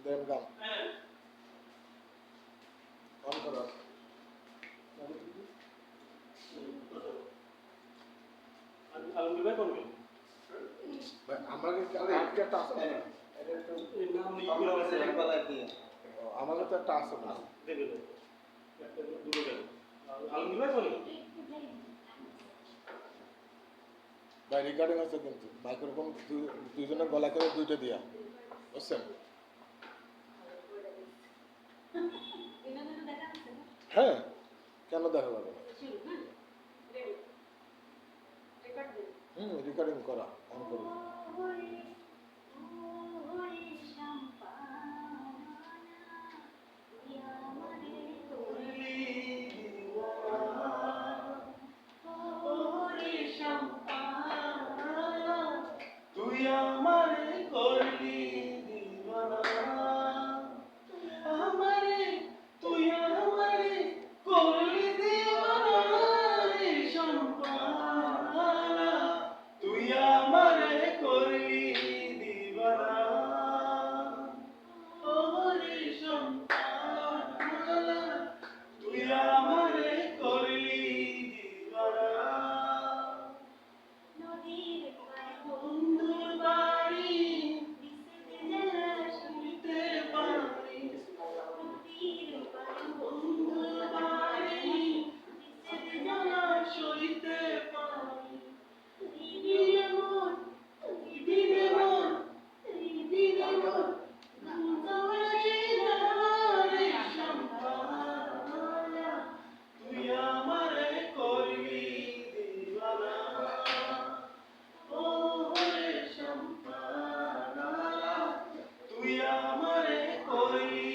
দেন গান অন করো আলমগীর ভাই কোন আমরা কি একটা আছে আমাদের তো একটা আছে না আলমগীর ভাই কোন ভাই রেকর্ডিং আছে কিন্তু মাইক্রোফোন দুইজনের গলা করে দুইটা দিয়া বুঝছেন হ্যাঁ কেন দেখা যাবে না রেকর্ডিং করা অন করুন তুই আমারে করলি দিওয়ানা আমারে তুই আমারে করলি দিওয়ানা রে সম্পানা তুই আমারে করলি দিওয়ানা ও রে সম্পানা তুই আমারে করলি দিওয়ানা বন্ধুর বাড়ি শুনতে পারি বন্ধুর বাড়ি সইতে পারি বিনে মন বিনে মন বিনে মন তুই আমারে করলি দিওয়ানা তুই আমারে করলি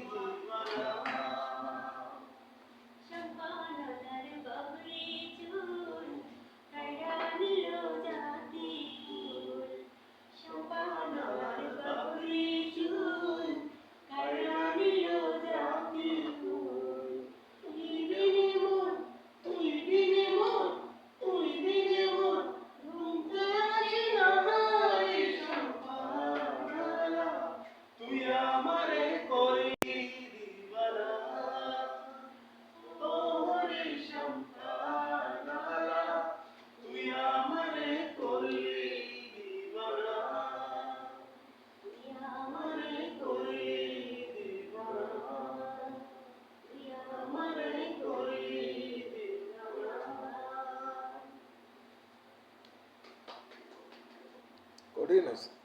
দিওয়ানা সম্পানার বাবরি চুল কাড়ানিলো জাতি ফুল সম্পানার বাবরি চুল কাড়ানিলো জাতি ফুল তুই বিনে মন তুই বিনে মন তুই বিনে মন ঘুমতে আসি না রে সম্পানা তুই আমারে করলি দিওয়ানা ও রে সম্পানা তুই আমারে করলি দিওয়ানা তুই আমারে আমারে করলি দিওয়ানা তুই আমারে আমারে করলি দিওয়ানা কঠিন আছে